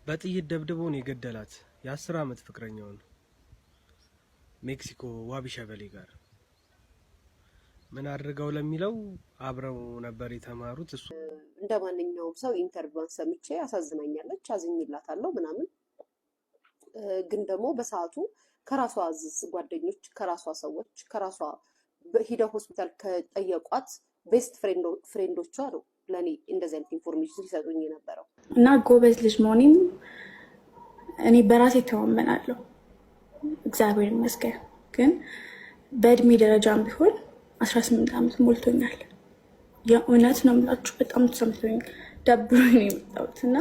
በጥይት ደብድቦ ነው የገደላት የ10 አመት ፍቅረኛውን ሜክሲኮ ዋቢ ሸበሌ ጋር። ምን አድርገው ለሚለው አብረው ነበር የተማሩት። እሱ እንደማንኛውም ሰው ኢንተርቪዋን ሰምቼ አሳዝናኛለች፣ አዝኝላታለሁ ምናምን። ግን ደግሞ በሰዓቱ ከራሷ ጓደኞች፣ ከራሷ ሰዎች፣ ከራሷ ሂደው ሆስፒታል ከጠየቋት ቤስት ፍሬንዶቿ ነው ለኔ እንደዚህ አይነት ኢንፎርሜሽን ሲሰጡኝ የነበረው። እና ጎበዝ ልጅ መሆኔም እኔ በራሴ ተማመናለሁ፣ እግዚአብሔር ይመስገን። ግን በእድሜ ደረጃም ቢሆን 18 ዓመት ሞልቶኛል። የእውነት ነው የምላችሁ፣ በጣም ተሰምቶኝ ደብሮኝ ነው የመጣሁት። እና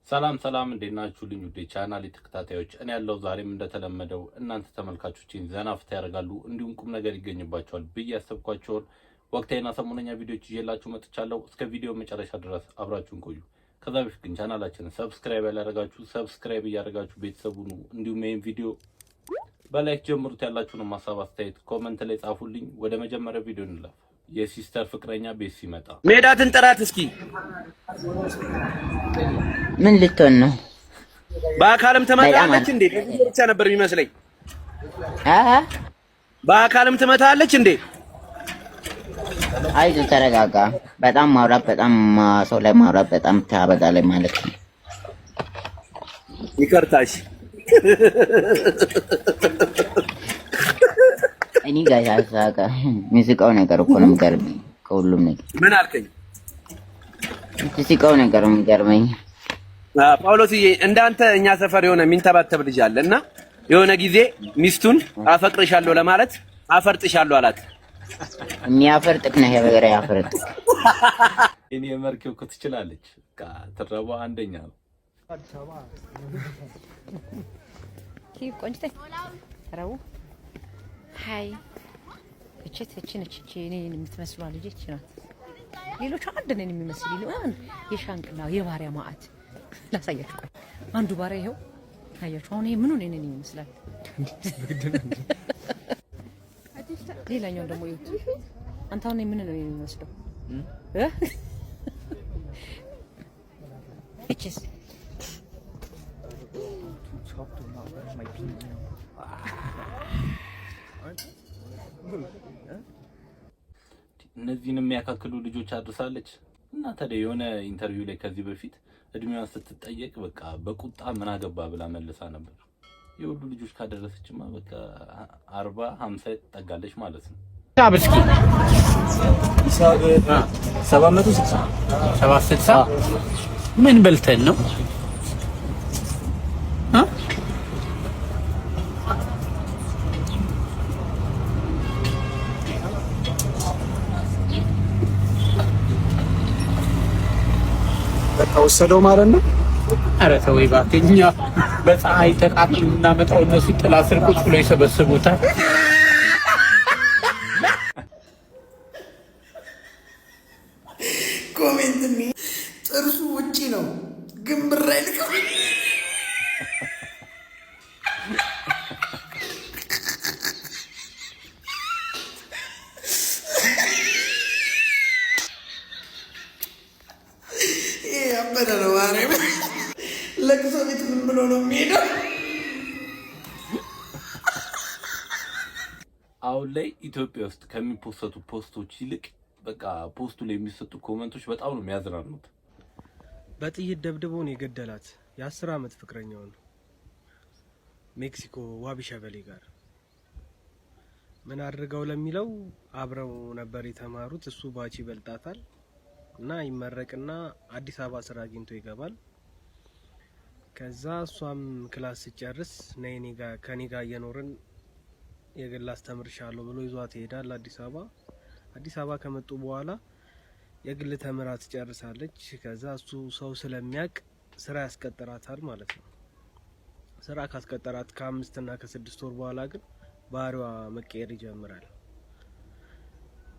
ሰላም እንዴት ናችሁ ልኝ ውዴ ቻናል ተከታታዮች፣ እኔ ያለው ዛሬም እንደተለመደው እናንተ ተመልካቾችን ዘና ፍታ ያደርጋሉ እንዲሁም ቁም ነገር ይገኝባቸዋል ብዬ ያሰብኳቸውን ወቅታዊና ሰሞነኛ ቪዲዮዎች ይዤላችሁ መጥቻለሁ። እስከ ቪዲዮ መጨረሻ ድረስ አብራችሁን ቆዩ። ከዛ በፊት ግን ቻናላችንን ሰብስክራይብ ያላደረጋችሁ ሰብስክራይብ እያደረጋችሁ ቤተሰቡ ነው። እንዲሁም ይሄን ቪዲዮ በላይክ ጀምሩት። ያላችሁን ሐሳብ አስተያየት ኮሜንት ላይ ጻፉልኝ። ወደ መጀመሪያው ቪዲዮ እንለፍ። የሲስተር ፍቅረኛ ቤት ሲመጣ ሜዳትን ጥራት እስኪ ምን ልትሆን ነው? በአካልም ትመጣለች እንዴ? ብቻ ነበር የሚመስለኝ። በአካልም ትመጣለች እንዴ? አይዞህ ተረጋጋ። በጣም ማውራት በጣም ሰው ላይ ማውራት በጣም ታበዛለች ማለት ነው። ይቅርታሽ እኔ ጋር ያሳቀ ሙዚቃው ነገር እኮ ነው የሚገርመኝ ከሁሉም ነገር። ምን አልከኝ? ሙዚቃው ነገር ነው የሚገርመኝ። ጳውሎስዬ እንዳንተ እኛ ሰፈር የሆነ የሚንተባተብ ልጅ አለ እና የሆነ ጊዜ ሚስቱን አፈቅርሻለሁ ለማለት አፈርጥሻለሁ አላት። የሚያፈርጥክ ነው የበገረ ያፈርጥ እኔ የመርኬው እኮ ትችላለች። ትረባ አንደኛ ነው። ኪው ቆንጅቴ ረው ሃይ እቺ እኔን የምትመስለው ልጅ እቺ ናት። ሌሎች አንድ ነን የሚመስል ይሉን የሻንቅላ የባሪያ ማአት ላሳያችሁ። ቆይ አንዱ ባሪያ ይሄው ታያችሁ። አሁን ይሄ ምን ሆነ እኔን ይመስላል። ሌላኛው ደግሞ ይሁት አንተ አሁን ምን ነው የሚመስለው? እቺስ እነዚህን የሚያካክሉ ልጆች አድርሳለች። እና ታዲያ የሆነ ኢንተርቪው ላይ ከዚህ በፊት እድሜዋን ስትጠየቅ በቃ በቁጣ ምን አገባ ብላ መልሳ ነበር። የሁሉ ልጆች ካደረሰችማ በቃ 40 50 ተጠጋለች ማለት ነው። ታብስኪ ሂሳብ 760 ምን በልተን ነው? ወሰደው ማለት ነው። ኧረ ተወይ እባክህ፣ እኛ በፀሐይ ተቃጥሎ እናመጣው እነሱ ጥላ ስር ቁጭ ብለው ይሰበስቡታል። ኮሜንት ጥርሱ ውጪ ነው ግን ብር አይልከው። ለቅሶ ቤት ምን ብሎ ነው የሚሄደው? አሁን ላይ ኢትዮጵያ ውስጥ ከሚፖስቱ ፖስቶች ይልቅ በቃ ፖስቱ ላይ የሚሰጡ ኮሜንቶች በጣም ነው የሚያዝናኑት። በጥይት ደብድቦ ነው የገደላት የ10 አመት ፍቅረኛውን ሜክሲኮ ዋቢ ሸበሌ ጋር። ምን አድርገው ለሚለው አብረው ነበር የተማሩት። እሱ ባቺ ይበልጣታል እና ይመረቅና አዲስ አበባ ስራ አግኝቶ ይገባል። ከዛ እሷም ክላስ ሲጨርስ ነይኔ ጋር ከኔ ጋር እየኖርን የግል አስተምርሻለሁ ብሎ ይዟት ይሄዳል አዲስ አበባ። አዲስ አበባ ከመጡ በኋላ የግል ተምራ ትጨርሳለች። ከዛ እሱ ሰው ስለሚያቅ ስራ ያስቀጥራታል ማለት ነው። ስራ ካስቀጠራት ከ5 እና ከ6 ወር በኋላ ግን ባህሪዋ መቀየር ይጀምራል።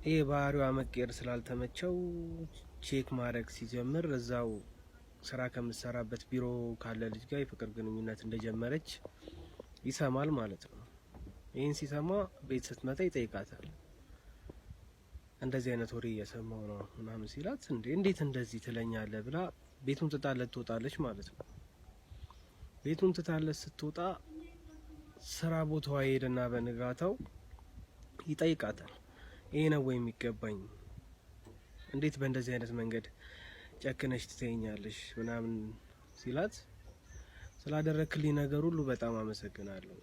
ይሄ ባህሪዋ መቀየር ስላልተመቸው ቼክ ማድረግ ሲጀምር እዛው ስራ ከምትሰራበት ቢሮ ካለ ልጅ ጋር የፍቅር ግንኙነት እንደጀመረች ይሰማል ማለት ነው። ይህን ሲሰማ ቤት ስትመጣ ይጠይቃታል። እንደዚህ አይነት ወሬ እየሰማው ነው ምናምን ሲላት እንዴት እንደዚህ ትለኛለህ ብላ ቤቱን ጥጣለት ትወጣለች ማለት ነው። ቤቱን ትታለት ስትወጣ ስራ ቦታዋ ሄደና በንጋታው ይጠይቃታል። ይሄ ነው ወይ የሚገባኝ? እንዴት በእንደዚህ አይነት መንገድ ጨክነሽ ትተኛለሽ ምናምን ሲላት ስላደረክልኝ ነገር ሁሉ በጣም አመሰግናለሁ።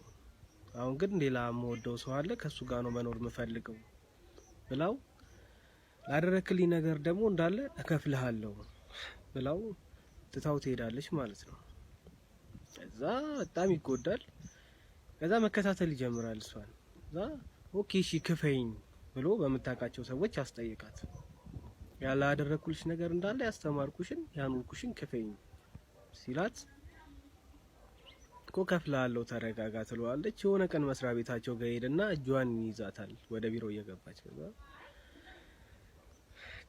አሁን ግን ሌላ የምወደው ሰው አለ፣ ከሱ ጋር ነው መኖር የምፈልገው ብላው ላደረክልኝ ነገር ደግሞ እንዳለ እከፍልሃለሁ ብላው ትታው ትሄዳለች ማለት ነው። ከዛ በጣም ይጎዳል። ከዛ መከታተል ይጀምራል እሷን። ከዛ ኦኬ እሺ ክፈይኝ ብሎ በመታቃቸው ሰዎች አስጠይቃት። ያለ አደረኩልሽ ነገር እንዳለ ያስተማርኩሽን ያኑርኩሽን ክፈይኝ ሲላት እኮ ከፍላለሁ ተረጋጋ ትለዋለች። የሆነ ቀን መስሪያ ቤታቸው ጋር ሄደና እጇን ይዛታል ወደ ቢሮ እየገባች። ከዛ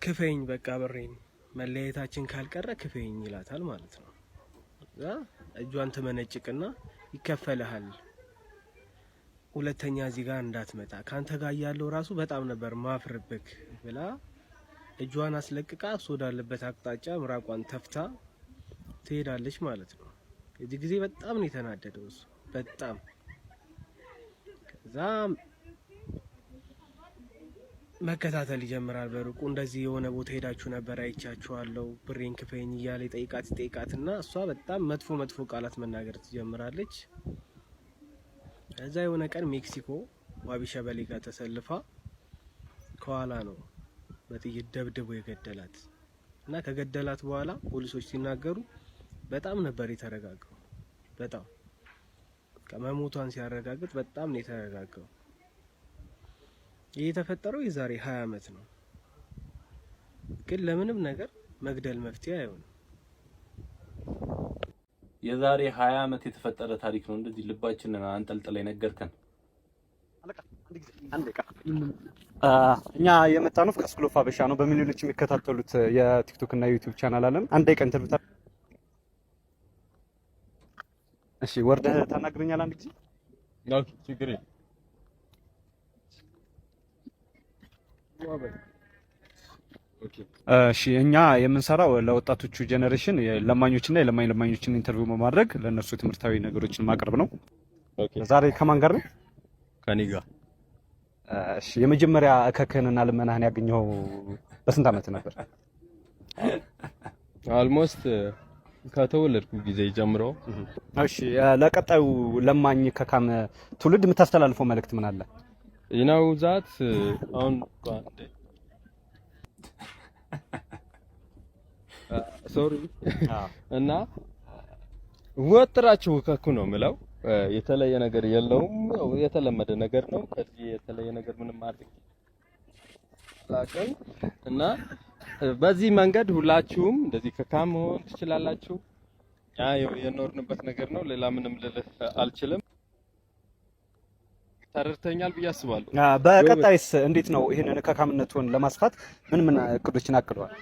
ክፈይኝ በቃ ብሬን መለያየታችን ካልቀረ ክፈይኝ ይላታል ማለት ነው። ከዛ እጇን ትመነጭቅና ይከፈልሃል፣ ሁለተኛ እዚህ ጋር እንዳትመጣ ካንተ ጋር ያለው ራሱ በጣም ነበር ማፍርብክ ብላ እጇን አስለቅቃ እሱ ወዳለበት አቅጣጫ ምራቋን ተፍታ ትሄዳለች ማለት ነው። እዚህ ጊዜ በጣም ነው የተናደደው እሱ በጣም። ከዛ መከታተል ይጀምራል በሩቁ። እንደዚህ የሆነ ቦታ ሄዳችሁ ነበር አይቻችኋለሁ፣ ብሬን ክፈኝ እያለ ይጠይቃትና እሷ በጣም መጥፎ ቃላት መናገር ትጀምራለች። ከዛ የሆነ ቀን ሜክሲኮ ዋቢ ሸበሌ ጋር ተሰልፋ ከኋላ ነው በጥይት ደብድቦ የገደላት እና ከገደላት በኋላ ፖሊሶች ሲናገሩ በጣም ነበር የተረጋጋው። በጣም ከመሞቷን ሲያረጋግጥ በጣም ነው የተረጋጋው። ይሄ የተፈጠረው የዛሬ 20 አመት ነው። ግን ለምንም ነገር መግደል መፍትሄ አይሆንም። የዛሬ 20 አመት የተፈጠረ ታሪክ ነው እንደዚህ ልባችንን አንጠልጥላይ ነገርከን። እኛ የመጣ ነው ከስኩል ኦፍ ሀበሻ ነው። በሚሊዮኖች የሚከታተሉት የቲክቶክ እና ዩቲዩብ ቻናል አለን። አንድ ቀን ተርብታ እሺ፣ ወርደህ ታናግረኛለህ አንድ ጊዜ? ኦኬ፣ ችግር የለም። እሺ፣ እኛ የምንሰራው ለወጣቶቹ ጄኔሬሽን ለማኞችና የለማኝ ለማኞችን ኢንተርቪው በማድረግ ለነሱ ትምህርታዊ ነገሮችን ማቅረብ ነው። ኦኬ። ዛሬ ከማን ጋር ነው? ከኔ ጋር። እሺ፣ የመጀመሪያ እከክህንና ልመናህን ያገኘው በስንት አመት ነበር? አልሞስት ከተወለድኩ ጊዜ ጀምሮ። እሺ፣ ለቀጣዩ ለማኝ ከካም ትውልድ የምታስተላልፈው መልእክት ምን አለ? ይናው ዛት አሁን ሶሪ እና ወጥራችሁ ከኩ ነው ምለው። የተለየ ነገር የለውም፣ የተለመደ ነገር ነው። ከዚህ የተለየ ነገር ምንም ማድረግ ላቀን እና በዚህ መንገድ ሁላችሁም እንደዚህ ከካም መሆን ትችላላችሁ። ያ የኖርንበት ነገር ነው። ሌላ ምንም ልልህ አልችልም። ተረድተኛል ብዬ አስባለሁ። በቀጣይስ እንዴት ነው ይሄንን ከካምነቱን ለማስፋት ምን እቅዶችን አቅደዋል?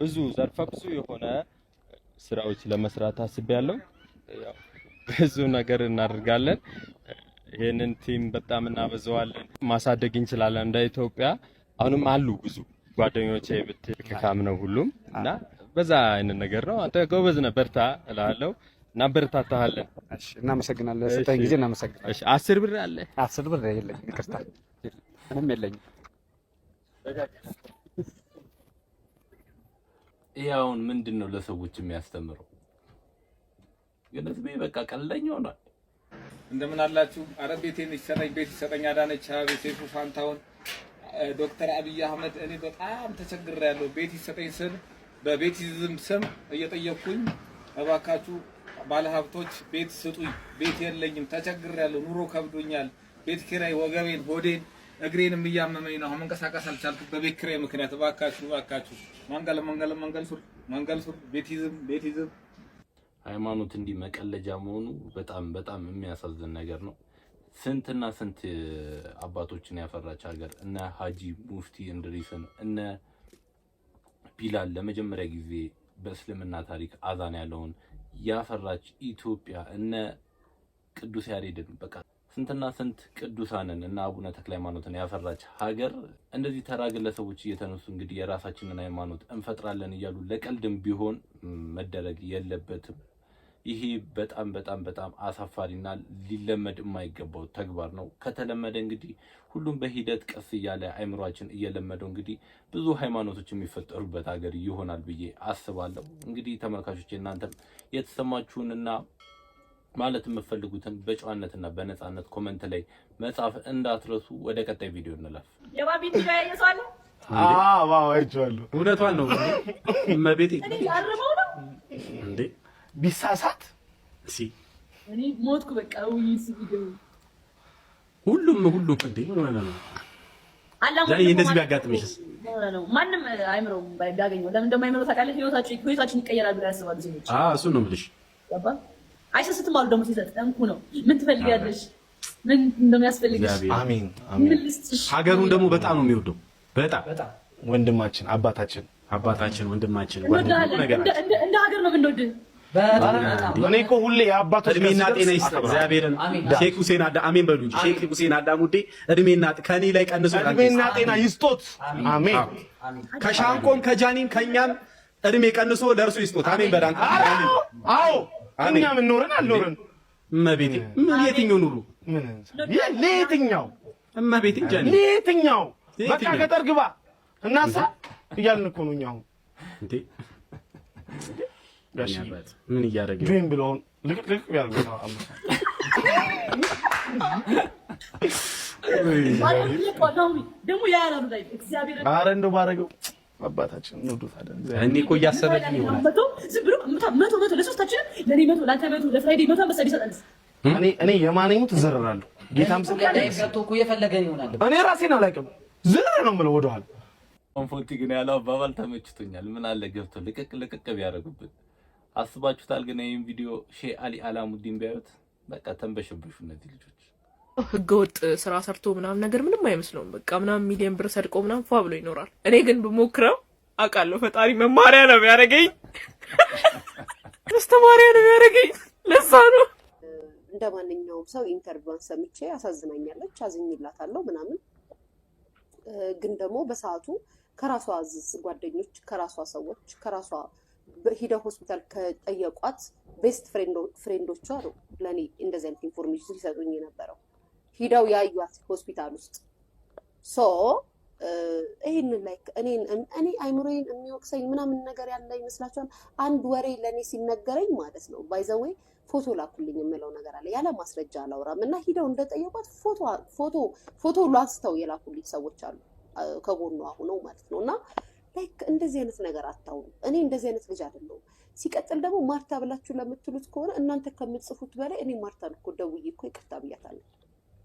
ብዙ ዘርፈ ብዙ የሆነ ስራዎች ለመስራት አስቤያለሁ። ያው ብዙ ነገር እናደርጋለን። ይሄንን ቲም በጣም እናበዛዋለን፣ ማሳደግ እንችላለን እንደ ኢትዮጵያ። አሁንም አሉ ብዙ ጓደኞቼ ከካም ነው ሁሉም እና በዛ አይነት ነገር ነው። አንተ ጎበዝ ነህ፣ በርታ እላለሁ። እናበረታታለን። እሺ፣ እናመሰግናለን። ስለዚህ ጊዜ እናመሰግናለን። እሺ፣ 10 ብር አለ? 10 ብር የለኝም፣ ይቅርታ፣ ምንም የለኝም። ያውን ምንድነው ለሰዎች የሚያስተምረው? ግን ህዝቤ በቃ ቀልደኛ ሆኗል። እንደምን አላችሁ? አረ ቤቴን ይሰጠኝ አዳነች አቤት፣ ሰይፉ ፋንታውን፣ ዶክተር አብይ አህመድ። እኔ በጣም ተቸግሬያለሁ። ቤት ይሰጠኝ ስል በቤቲዝም ስም እየጠየቅኩኝ እባካችሁ ባለሀብቶች ቤት ስጡኝ። ቤት የለኝም፣ ተቸግሬያለሁ፣ ኑሮ ከብዶኛል። ቤት ኪራይ ወገቤን፣ ሆዴን፣ እግሬንም እያመመኝ ነው። መንቀሳቀስ አልቻልኩም በቤት ኪራይ ምክንያት። እባካችሁ መንገል ሱር ቤቲዝም ሃይማኖት እንዲህ መቀለጃ መሆኑ በጣም የሚያሳዝን ነገር ነው። ስንትና ስንት አባቶችን ያፈራች ሀገር እነ ሀጂ ሙፍቲ እንድሪስን እነ ቢላል ለመጀመሪያ ጊዜ በእስልምና ታሪክ አዛን ያለውን ያፈራች ኢትዮጵያ እነ ቅዱስ ያሬድን በቃ ስንትና ስንት ቅዱሳንን እና አቡነ ተክለ ሃይማኖትን ያፈራች ሀገር እንደዚህ ተራ ግለሰቦች እየተነሱ እንግዲህ የራሳችንን ሃይማኖት እንፈጥራለን እያሉ ለቀልድም ቢሆን መደረግ የለበትም። ይሄ በጣም በጣም በጣም አሳፋሪና ሊለመድ የማይገባው ተግባር ነው። ከተለመደ እንግዲህ ሁሉም በሂደት ቀስ እያለ አይምሯችን እየለመደው እንግዲህ ብዙ ሃይማኖቶች የሚፈጠሩበት ሀገር ይሆናል ብዬ አስባለሁ። እንግዲህ ተመልካቾች እናንተም የተሰማችሁንና ማለት የምትፈልጉትን በጨዋነትና በነጻነት ኮሜንት ላይ መጻፍ እንዳትረሱ። ወደ ቀጣይ ቪዲዮ እንለፍ። የባቢት ጋር ያየሷል ዋው አይቻለሁ። እውነቷን ነው እመቤቴ እንዴ ቢሳሳት እሺ እኔ ሞትኩ በቃ ወይስ ቪዲዮ ሁሉም እንዴ ነው ዛሬ እንደዚህ ቢያጋጥምሽስ? ነው ማንም አይምሮም ባይጋገኘው ለምን እንደማይምሮ ታውቃለህ? ህይወታችን ይቀየራል ብለህ ያስባሉ ሰዎች። እሱ ነው የምልሽ። ገባ አይሰስትም አሉ ደግሞ ሲሰጥ እንኩ ነው። ምን ትፈልጊያለሽ? ምን እንደሚያስፈልግሽ? አሜን አሜን። ሀገሩን ደግሞ በጣም ነው የሚወደው። በጣም ወንድማችን አባታችን ወንድማችን እንደ ሀገር ነው የምንወድህ። እኔ እኮ ሁሌ የአባቱ እድሜና ጤና ይስጥ እግዚአብሔርን። ሼክ ሁሴን አሜን በሉ እንጂ ሼክ ሁሴን አዳሙዴ እድሜና ከኔ ላይ ቀንሶ እድሜና ጤና ይስጦት። አሜን። ከሻንቆም ከጃኒም ከኛም እድሜ ቀንሶ ለእርሱ ይስጦት። አሜን በዳን። አዎ እኛ ምን ኖረን አልኖረን እመቤቴ ምን የትኛው ኑሩ ምን ለየትኛው እመቤቴ ጃኒ ለየትኛው በቃ ገጠር ግባ እናሳ እያልን እኮ ነው እኛው እንዴ ጋሽ ምን እያደረገ ድሪም ብሎን ልቅልቅ ያርገው አላህ ደግሞ ያያላሉ ላይ እግዚአብሔር አረ እንደው ባረገው አባታችን እንወዱታለን። እኔ እኮ እያሰበልኝ ይሆናል ዝም ብሎ መቶ ለሶስታችን ለኔ መቶ ላንተ መቶ ለፍራይዴ መቶ አንበሳ ይሰጣል። እኔ የማንኙ ትዘረራለሁ ጌታም ስለቀደ ገብቶ እኮ የፈለገን ይሆናል። እኔ ራሴን አላውቅም ዝር ነው የምለው ወደኋላ። ኮንፎርቲ ግን ያለው አባባል ተመችቶኛል። ምን አለ ገብቶ ልቅቅ ቢያደርጉብን አስባችሁታል? ግን ይሄን ቪዲዮ ሼህ አሊ አላሙዲን ቢያዩት በቃ ተንበሸበሹ እነዚህ ልጆች። ህገወጥ ስራ ሰርቶ ምናምን ነገር ምንም አይመስለውም። በቃ ምናምን ሚሊዮን ብር ሰርቆ ምናምን ፏ ብሎ ይኖራል። እኔ ግን ብሞክረው አውቃለሁ ፈጣሪ መማሪያ ነው የሚያደርገኝ፣ ማስተማሪያ ነው የሚያደርገኝ። ለዛ ነው እንደ ማንኛውም ሰው ኢንተርቪዋን ሰምቼ አሳዝናኛለች፣ አዝኝላታለሁ ምናምን። ግን ደግሞ በሰዓቱ ከራሷ ጓደኞች፣ ከራሷ ሰዎች፣ ከራሷ ሂደው ሆስፒታል ከጠየቋት ቤስት ፍሬንዶቿ ነው ለኔ እንደዚህ አይነት ኢንፎርሜሽን ሲሰጡኝ የነበረው ሂደው ያዩት ሆስፒታል ውስጥ። ሶ ይሄንን ላይክ እኔ አይምሮዬን የሚወቅሰኝ ምናምን ነገር ያለ ይመስላችኋል? አንድ ወሬ ለኔ ሲነገረኝ ማለት ነው ባይ ዘ ዌይ ፎቶ ላኩልኝ የምለው ነገር አለ። ያለ ማስረጃ አላወራም። እና ሂደው እንደጠየቋት ፎቶ ላስተው የላኩልኝ ሰዎች አሉ ከጎኗ ሆነው ማለት ነው። እና ላይክ እንደዚህ አይነት ነገር አታውሩ። እኔ እንደዚህ አይነት ልጅ አይደለሁም። ሲቀጥል ደግሞ ማርታ ብላችሁ ለምትሉት ከሆነ እናንተ ከምትጽፉት በላይ እኔ ማርታን እኮ ደውዬ እኮ ይቅርታ ብያታለሁ።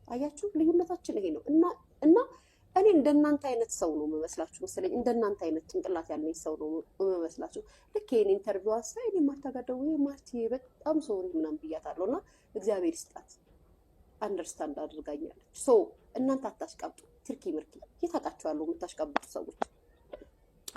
አያችሁ ልዩነታችን ይሄ ነው። እና እኔ እንደናንተ አይነት ሰው ነው የምመስላችሁ መሰለኝ። እንደናንተ አይነት ጭንቅላት ያለኝ ሰው ነው የምመስላችሁ። ልክ ይሄን ኢንተርቪው አሳይ እኔ ማርታ ጋር ደውዬ ማርቲ በጣም ሶሪ ምናምን ብያታለሁና እግዚአብሔር ይስጣት አንደርስታንድ አድርጋኛለች። ሶ እናንተ አታሽቃብጡ። ትርኪ ምርኪ የታውቃችኋለሁ የምታሽቃብጡ ሰዎች።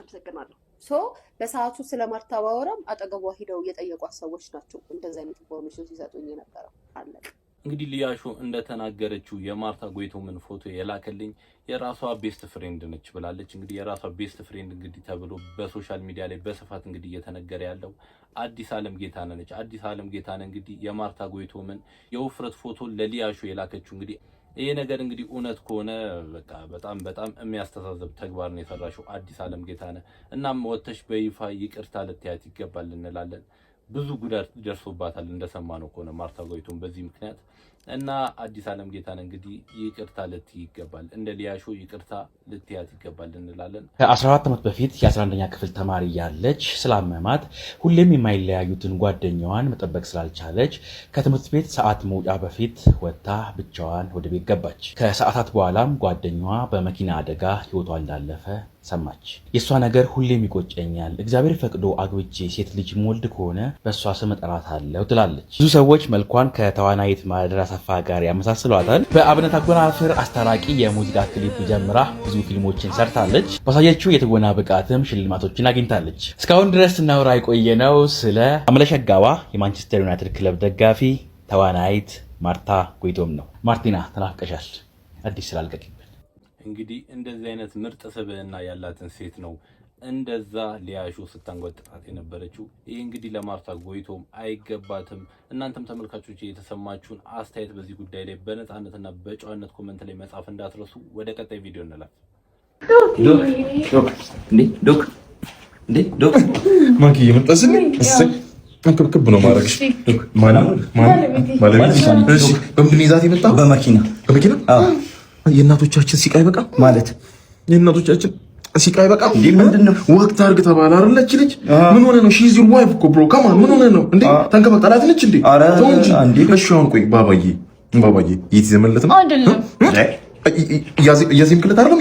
አመሰግናለሁ። ሶ በሰዓቱ ስለ ማርታ ባወራም አጠገቧ ሂደው የጠየቋት ሰዎች ናቸው እንደዚህ አይነት ኢንፎርሜሽን ሲሰጡኝ የነበረው። አለቀ። እንግዲህ ሊያሾ እንደተናገረችው የማርታ ጎይቶምን ፎቶ የላከልኝ የራሷ ቤስት ፍሬንድ ነች ብላለች። እንግዲህ የራሷ ቤስት ፍሬንድ እንግዲህ ተብሎ በሶሻል ሚዲያ ላይ በስፋት እንግዲህ እየተነገረ ያለው አዲስ አለም ጌታነህ ነች። አዲስ አለም ጌታነህ እንግዲህ የማርታ ጎይቶምን የውፍረት ፎቶ ለሊያሾ የላከችው እንግዲህ ይሄ ነገር እንግዲህ እውነት ከሆነ በቃ በጣም የሚያስተሳዝብ ተግባር ነው የሰራሽው አዲስ አለም ጌታነህ። እናም ወጥተሽ በይፋ ይቅርታ ልትያት ይገባል እንላለን። ብዙ ጉዳት ደርሶባታል እንደሰማነው ከሆነ ማርታ ጎይቶም በዚህ ምክንያት እና አዲስ አለም ጌታነህ እንግዲህ ይቅርታ ልትይ ይገባል፣ እንደ ሊያሾ ይቅርታ ልትያት ይገባል እንላለን። ከ14 ዓመት በፊት የ11ኛ ክፍል ተማሪ ያለች ስላመማት ሁሌም የማይለያዩትን ጓደኛዋን መጠበቅ ስላልቻለች ከትምህርት ቤት ሰዓት መውጫ በፊት ወጥታ ብቻዋን ወደ ቤት ገባች። ከሰዓታት በኋላም ጓደኛዋ በመኪና አደጋ ህይወቷ እንዳለፈ ሰማች። የእሷ ነገር ሁሌም ይቆጨኛል፣ እግዚአብሔር ፈቅዶ አግብቼ ሴት ልጅ ሞልድ ከሆነ በእሷ ስም እጠራታለሁ ትላለች። ብዙ ሰዎች መልኳን ከተዋናይት ማህደር አሰፋ ጋር ያመሳስሏታል። በአብነት አጎናፍር አስታራቂ የሙዚቃ ክሊፕ ጀምራ ብዙ ፊልሞችን ሰርታለች። ባሳየችው የትወና ብቃትም ሽልማቶችን አግኝታለች። እስካሁን ድረስ ስናወራ የቆየነው ስለ አምለሸጋዋ የማንቸስተር ዩናይትድ ክለብ ደጋፊ ተዋናይት ማርታ ጎይቶም ነው። ማርቲና ተናፍቀሻል፣ አዲስ ስላልቀቅ እንግዲህ እንደዚህ አይነት ምርጥ ስብዕና ያላትን ሴት ነው እንደዛ ሊያሹ ስታንጓጥጣት የነበረችው። ይህ እንግዲህ ለማርታ ጎይቶም አይገባትም። እናንተም ተመልካቾች የተሰማችሁን አስተያየት በዚህ ጉዳይ ላይ በነፃነትና በጨዋነት ኮሜንት ላይ መጻፍ እንዳትረሱ። ወደ ቀጣይ ቪዲዮ እንላለን። ዶክ ማንኪ የመጣስኝ እንክብክብ ነው ማድረግሽ። በምንድን ይዛት የመጣ? በመኪና የእናቶቻችን ሲቃይ በቃ ማለት የእናቶቻችን ሲቃይ በቃ ምንድነው ወቅት አርግ ተባለ አይደለች ልጅ ምን ሆነ ነው? ሺዝ ዩር ዋይፍ እኮ ብሮ ከማን ምን ሆነ ነው እንዴ? ተንከባክ ጠላት ነች እንዴ? እንዴ እሺ አሁን ቆይ ባባዬ የት ይዘመለት ነው አይደለም ያዚም ክለት አይደለም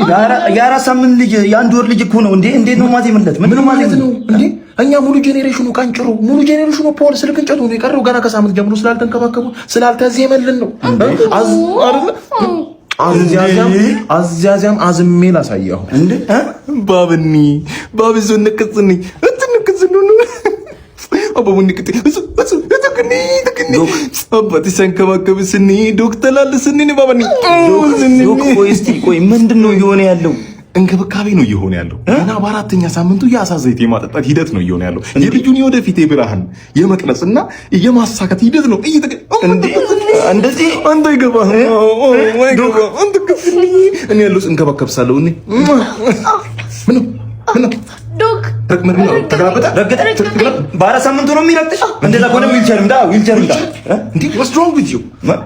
የአራት ሳምንት ልጅ የአንድ ወር ልጅ እኮ ነው እንዴ? እንዴት ነው ማዜምለት? ምን ማለት ነው እንዴ? እኛ ሙሉ ጄኔሬሽኑ ቀንጭሮ ሙሉ ጄኔሬሽኑ ፖል ስልክ እንጨቱ ነው የቀረው። ገና ከሳምንት ጀምሮ ስላልተንከባከቡ ስላልተዜመልን ነው አዝያዚያም አዝሜ ላሳየው እንዴ ባብኒ ባብዞ ንቅጽኒ እንትንቅጽኑ አባቡኒ ቅጥ እሱ ተከኒ አባቴ ሰንከባከብ ስኒ ዶክተር አለ ስኒ ባብኒ ቆይ ምንድነው እየሆነ ያለው? እንክብካቤ ነው እየሆነ ያለው። እና በአራተኛ ሳምንቱ የአሳዘይት የማጠጣት ሂደት ነው እየሆነ ያለው። የልጁን የወደፊት የብርሃን የመቅረጽና የማሳካት ሂደት ነው። እንደዚህ አንተ ይገባህ አንተ ከፍልኝ እኔ ያለው እንከባከብሳለሁ። እኔ ምን ዶክ ተክመር ነው ተጋበጣ በአራት ሳምንቱ ነው የሚረጥሽ። እንደዛ ከሆነ ዊልቸር እንዳ እንዴ what's wrong with you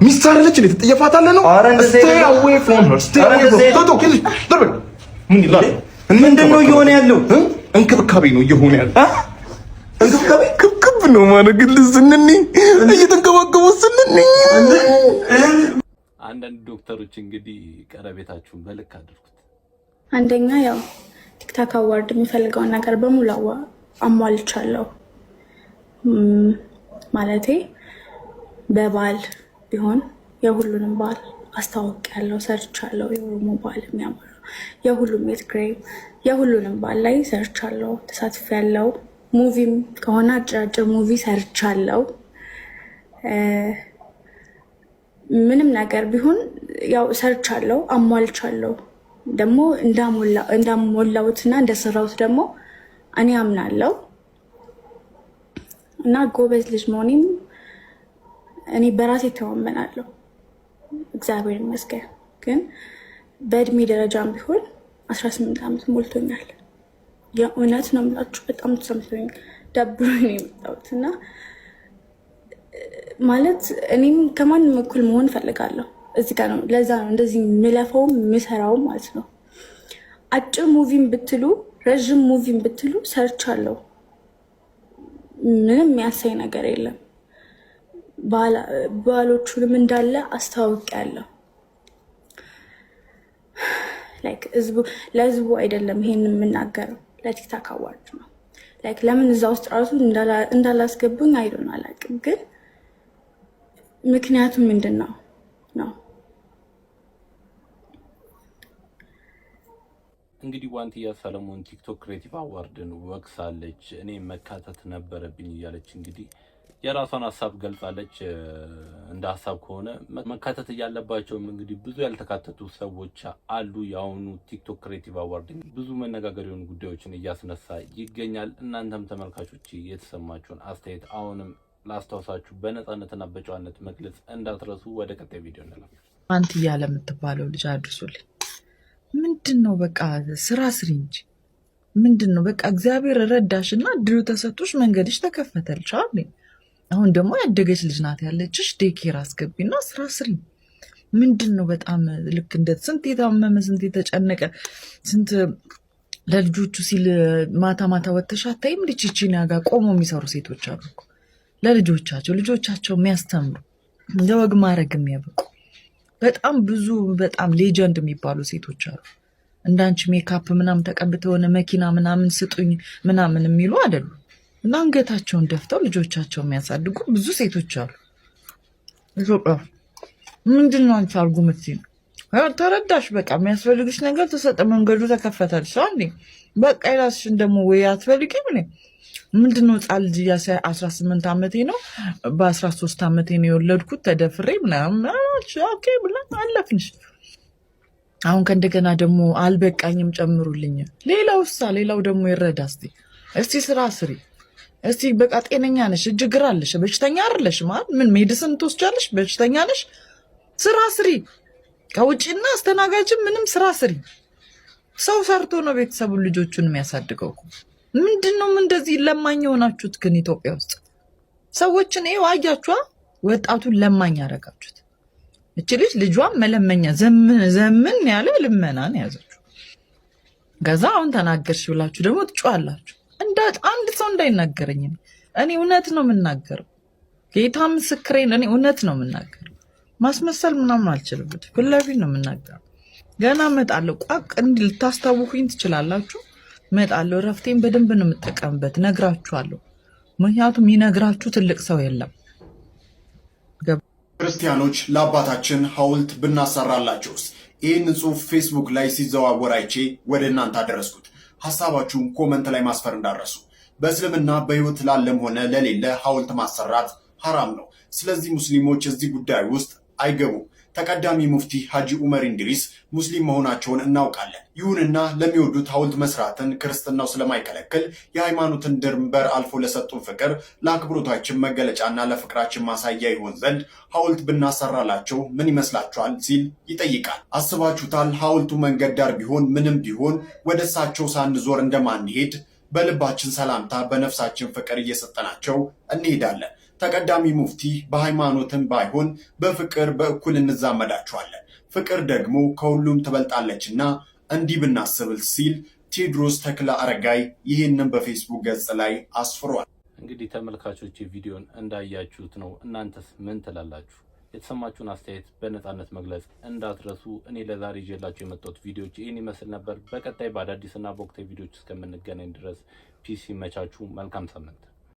ሚስታር ለች ነው ተጠየፋታለ ነው። stay away from her stay away from her ምን ይላል? ምንድነው እየሆነ ያለው? እንክብካቤ ነው እየሆነ ያለው። እንክብካቤ ክብክብ ነው ማለት ልዝንኒ እየተንከባከቡ ስንኒ አንዳንድ ዶክተሮች እንግዲህ ቀረቤታችሁን በልክ አድርጉት። አንደኛ ያው ቲክታክ አዋርድ የሚፈልገውን ነገር በሙሉ አሟልቻለሁ። ማለቴ በባል ቢሆን የሁሉንም ባል አስተዋውቂያለሁ፣ ሰርቻለሁ። የኦሮሞ ባል የሚያምር የሁሉም የትግራይ የሁሉንም ባል ላይ ሰርቻለሁ፣ ተሳትፌያለሁ። ሙቪም ከሆነ አጭር ሙቪ ሰርቻለሁ። ምንም ነገር ቢሆን ያው ሰርቻለሁ፣ አሟልቻለሁ። ደግሞ እንዳሞላሁትና እንደሰራሁት ደግሞ እኔ አምናለሁ እና ጎበዝ ልጅ መሆኔም እኔ በራሴ ተወመናለሁ። እግዚአብሔር ይመስገን። ግን በእድሜ ደረጃም ቢሆን 18 ዓመት ሞልቶኛል። የእውነት ነው የምላችሁ። በጣም ተሰምቶኝ ደብሮኝ ነው የመጣሁት እና ማለት እኔም ከማንም እኩል መሆን እፈልጋለሁ። እዚህ ጋር ነው ለዛ ነው እንደዚህ የምለፈውም የምሰራውም ማለት ነው። አጭር ሙቪም ብትሉ ረዥም ሙቪም ብትሉ ሰርቻለሁ። ምንም የሚያሳይ ነገር የለም። ባሎቹንም እንዳለ አስተዋውቂያለሁ። ላይክ ለህዝቡ አይደለም ይሄን የምናገረው ለቲክታክ አዋርድ ነው። ላይክ ለምን እዛ ውስጥ ራሱ እንዳላስገቡኝ አይዶን አላውቅም። ግን ምክንያቱም ምንድን ነው እንግዲህ ዋንትያ ሰለሞን ቲክቶክ ክሬቲቭ አዋርድን ወቅሳለች። እኔ መካተት ነበረብኝ እያለች እንግዲህ የራሷን ሀሳብ ገልጻለች። እንደ ሀሳብ ከሆነ መካተት እያለባቸውም እንግዲህ ብዙ ያልተካተቱ ሰዎች አሉ። የአሁኑ ቲክቶክ ክሬቲቭ አዋርድ ብዙ መነጋገር የሆኑ ጉዳዮችን እያስነሳ ይገኛል። እናንተም ተመልካቾች የተሰማችሁን አስተያየት አሁንም ላስታውሳችሁ በነፃነትና በጨዋነት መግለጽ እንዳትረሱ። ወደ ቀጣይ ቪዲዮ እንላለን። ዋንትያ ለምትባለው ልጅ አድርሱልኝ። ምንድነው በቃ ስራ ስሪ እንጂ ምንድነው በቃ እግዚአብሔር ረዳሽና ድሉ ተሰጥቶሽ መንገድሽ ተከፈተልሽ አይደል? አሁን ደግሞ ያደገች ልጅ ናት ያለችሽ። ዴኬር አስገቢና ስራ ስሪ። ምንድነው በጣም ልክ እንደ ስንት የታመመ ስንት የተጨነቀ ስንት ለልጆቹ ሲል ማታ ማታ ወተሽ አታይም? ልጅቺን ያጋ ቆሞ የሚሰሩ ሴቶች አሉ ለልጆቻቸው የሚያስተምሩ ለወግ ማድረግ የሚያበቁ በጣም ብዙ በጣም ሌጀንድ የሚባሉ ሴቶች አሉ። እንዳንቺ ሜካፕ ምናምን ተቀብተው የሆነ መኪና ምናምን ስጡኝ ምናምን የሚሉ አይደሉም። እና አንገታቸውን ደፍተው ልጆቻቸው የሚያሳድጉ ብዙ ሴቶች አሉ ኢትዮጵያ። ምንድነው አንቺ አርጉ ምትይ? ተረዳሽ? በቃ የሚያስፈልግሽ ነገር ተሰጠ፣ መንገዱ ተከፈተልሽ። አንዴ በቃ የራስሽን ደግሞ ወይ አትፈልጊም ምን ምንድነው? ጻል ልጅ 18 ዓመቴ ነው በ13 ዓመቴ ነው የወለድኩት ተደፍሬ ምናምን ኦኬ ብላ አለፍንሽ። አሁን ከእንደገና ደግሞ አልበቃኝም ጨምሩልኝ። ሌላው ደግሞ ይረዳ። እስቲ ስራ ስሪ። እስቲ በቃ ጤነኛ ነሽ፣ እጅግር አለሽ፣ በሽተኛ አይደለሽ። ማለት ምን ሜዲሲን ትወስጃለሽ? በሽተኛ ነሽ፣ ስራ ስሪ። ከውጪና አስተናጋጅም ምንም ስራ ስሪ። ሰው ሰርቶ ነው ቤተሰቡን ልጆቹን የሚያሳድገው እኮ። ምንድነው እንደዚህ ለማኝ የሆናችሁት ግን ኢትዮጵያ ውስጥ ሰዎችን? ይኸው አያችኋ፣ ወጣቱን ለማኝ ያደረጋችሁት። እቺ ልጇን መለመኛ ዘምን ያለ ልመናን ያዘችው። ከዛ አሁን ተናገርሽ ብላችሁ ደግሞ ትጮሃላችሁ። አንድ ሰው እንዳይናገረኝ እኔ እውነት ነው የምናገረው። ጌታ ምስክሬን፣ እኔ እውነት ነው የምናገረው። ማስመሰል ምናምን አልችልም። ፊት ለፊት ነው የምናገረው። ገና እመጣለሁ። ቋቅ እንዲህ ልታስታውኩኝ ትችላላችሁ። እመጣለሁ። እረፍቴን በደንብ ነው የምጠቀምበት። ነግራችኋለሁ። ምክንያቱም ይነግራችሁ ትልቅ ሰው የለም። ክርስቲያኖች ለአባታችን ሐውልት ብናሰራላቸውስ? ይህን ጽሑፍ ፌስቡክ ላይ ሲዘዋወር አይቼ ወደ እናንተ አደረስኩት። ሐሳባችሁን ኮመንት ላይ ማስፈር እንዳረሱ። በእስልምና በሕይወት ላለም ሆነ ለሌለ ሐውልት ማሰራት ሐራም ነው። ስለዚህ ሙስሊሞች እዚህ ጉዳይ ውስጥ አይገቡም። ተቀዳሚ ሙፍቲ ሐጂ ዑመር እንድሪስ ሙስሊም መሆናቸውን እናውቃለን። ይሁንና ለሚወዱት ሐውልት መስራትን ክርስትናው ስለማይከለክል የሃይማኖትን ድንበር አልፎ ለሰጡን ፍቅር ለአክብሮታችን መገለጫና ለፍቅራችን ማሳያ ይሆን ዘንድ ሐውልት ብናሰራላቸው ምን ይመስላችኋል? ሲል ይጠይቃል። አስባችሁታል? ሐውልቱ መንገድ ዳር ቢሆን ምንም ቢሆን ወደ እሳቸው ሳንዞር እንደማንሄድ በልባችን ሰላምታ በነፍሳችን ፍቅር እየሰጠናቸው እንሄዳለን። ተቀዳሚ ሙፍቲ በሃይማኖትም ባይሆን በፍቅር በእኩል እንዛመዳቸዋለን። ፍቅር ደግሞ ከሁሉም ትበልጣለችና እንዲህ ብናስብል ሲል ቴዎድሮስ ተክለ አረጋይ ይህንን በፌስቡክ ገጽ ላይ አስፍሯል። እንግዲህ ተመልካቾች ቪዲዮን እንዳያችሁት ነው። እናንተስ ምን ትላላችሁ? የተሰማችሁን አስተያየት በነፃነት መግለጽ እንዳትረሱ። እኔ ለዛሬ ይዤላችሁ የመጣሁት ቪዲዮዎች ይህን ይመስል ነበር። በቀጣይ በአዳዲስና በወቅታዊ ቪዲዮዎች እስከምንገናኝ ድረስ ፒስ ይመቻችሁ። መልካም ሳምንት።